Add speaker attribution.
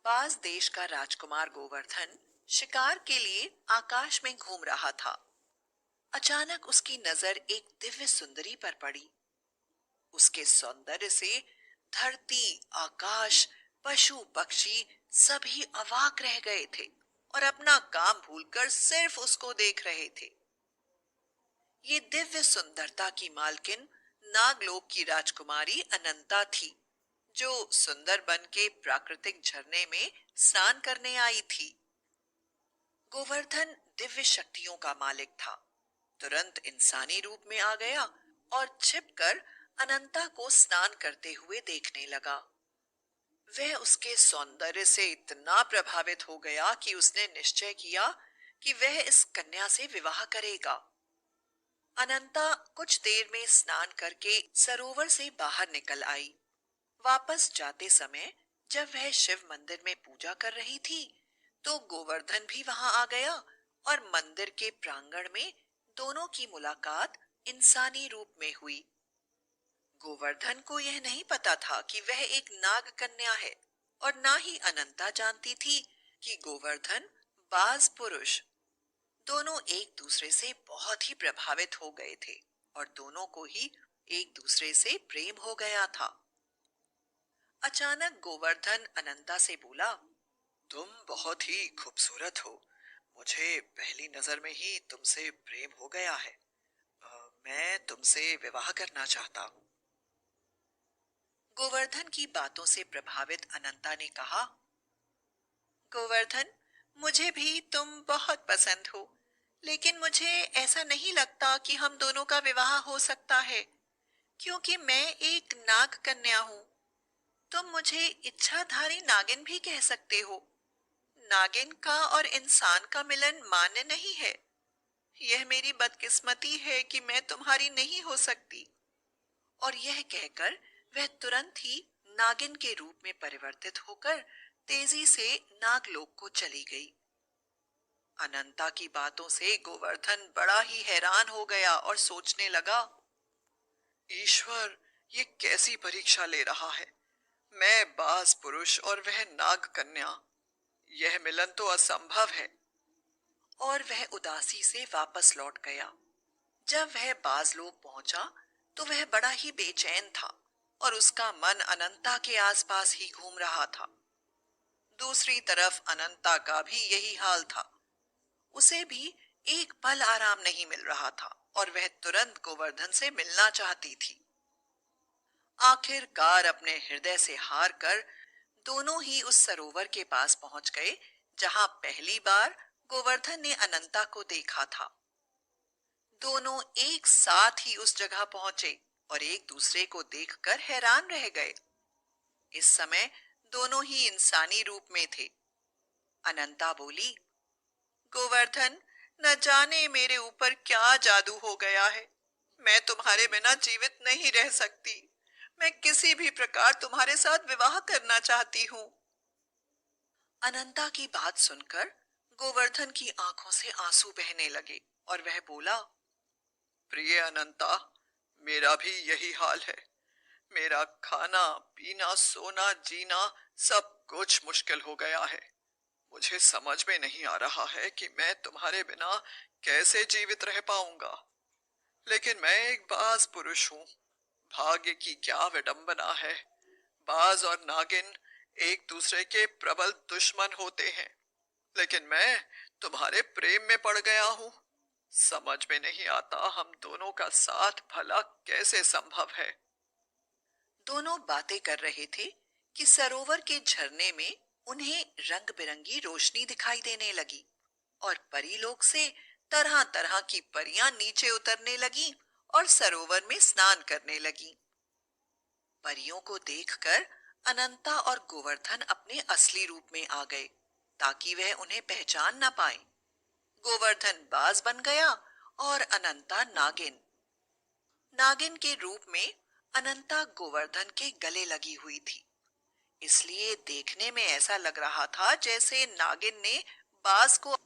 Speaker 1: बाज देश का राजकुमार गोवर्धन शिकार के लिए आकाश में घूम रहा था। अचानक उसकी नजर एक दिव्य सुंदरी पर पड़ी। उसके सौंदर्य से धरती, आकाश, पशु पक्षी सभी अवाक रह गए थे और अपना काम भूलकर सिर्फ उसको देख रहे थे। ये दिव्य सुंदरता की मालकिन नागलोक की राजकुमारी अनंता थी, जो सुंदर बन के प्राकृतिक झरने में स्नान करने आई थी। गोवर्धन दिव्य शक्तियों का मालिक था। तुरंत इंसानी रूप में आ गया और छिपकर अनंता को स्नान करते हुए देखने लगा। वह उसके सौंदर्य से इतना प्रभावित हो गया कि उसने निश्चय किया कि वह इस कन्या से विवाह करेगा। अनंता कुछ देर में स्नान करके सरोवर से बाहर निकल आई। वापस जाते समय जब वह शिव मंदिर में पूजा कर रही थी, तो गोवर्धन भी वहां आ गया और मंदिर के प्रांगण में दोनों की मुलाकात इंसानी रूप में हुई। गोवर्धन को यह नहीं पता था कि वह एक नाग कन्या है, और ना ही अनंता जानती थी कि गोवर्धन बाज पुरुष। दोनों एक दूसरे से बहुत ही प्रभावित हो गए थे और दोनों को ही एक दूसरे से प्रेम हो गया था। अचानक गोवर्धन अनंता से बोला, तुम बहुत ही खूबसूरत हो। मुझे पहली नजर में ही तुमसे प्रेम हो गया है। मैं तुमसे विवाह करना चाहता हूँ। गोवर्धन की बातों से प्रभावित अनंता ने कहा, गोवर्धन, मुझे भी तुम बहुत पसंद हो, लेकिन मुझे ऐसा नहीं लगता कि हम दोनों का विवाह हो सकता है, क्योंकि मैं एक नाग कन्या हूँ। तुम मुझे इच्छाधारी नागिन भी कह सकते हो। नागिन का और इंसान का मिलन मान्य नहीं है। यह मेरी बदकिस्मती है कि मैं तुम्हारी नहीं हो सकती। और यह कहकर वह तुरंत ही नागिन के रूप में परिवर्तित होकर तेजी से नागलोक को चली गई। अनंता की बातों से गोवर्धन बड़ा ही हैरान हो गया और सोचने लगा, ईश्वर, ये कैसी परीक्षा ले रहा है। मैं बाज पुरुष और वह नाग कन्या, यह मिलन तो असंभव है। और वह उदासी से वापस लौट गया। जब वह बाजलोक पहुंचा तो वह बड़ा ही बेचैन था और उसका मन अनंता के आसपास ही घूम रहा था। दूसरी तरफ अनंता का भी यही हाल था। उसे भी एक पल आराम नहीं मिल रहा था और वह तुरंत गोवर्धन से मिलना चाहती थी। आखिरकार अपने हृदय से हार कर दोनों ही उस सरोवर के पास पहुंच गए, जहां पहली बार गोवर्धन ने अनंता को देखा था। दोनों एक साथ ही उस जगह पहुंचे और एक दूसरे को देखकर हैरान रह गए। इस समय दोनों ही इंसानी रूप में थे। अनंता बोली, गोवर्धन, न जाने मेरे ऊपर क्या जादू हो गया है। मैं तुम्हारे बिना जीवित नहीं रह सकती। मैं किसी भी प्रकार तुम्हारे साथ विवाह करना चाहती हूँ। अनंता की बात सुनकर गोवर्धन की आंखों से आंसू बहने लगे और वह बोला, प्रिय अनंता, मेरा भी यही हाल है। मेरा खाना पीना सोना जीना सब कुछ मुश्किल हो गया है। मुझे समझ में नहीं आ रहा है कि मैं तुम्हारे बिना कैसे जीवित रह पाऊंगा। लेकिन मैं एक बाज पुरुष हूँ। भाग्य की क्या विडंबना है। बाज और नागिन एक दूसरे के प्रबल दुश्मन होते हैं, लेकिन मैं तुम्हारे प्रेम में पड़ गया हूँ। समझ में नहीं आता हम दोनों का साथ भला कैसे संभव है। दोनों बातें कर रहे थे कि सरोवर के झरने में उन्हें रंग बिरंगी रोशनी दिखाई देने लगी और परीलोक से तरह तरह की परियां नीचे उतरने लगी और सरोवर में स्नान करने लगी। परियों को देखकर अनंता और गोवर्धन अपने असली रूप में आ गए, ताकि वह उन्हें पहचान न पाए। गोवर्धन बाज बन गया और अनंता नागिन। नागिन के रूप में अनंता गोवर्धन के गले लगी हुई थी, इसलिए देखने में ऐसा लग रहा था जैसे नागिन ने बाज को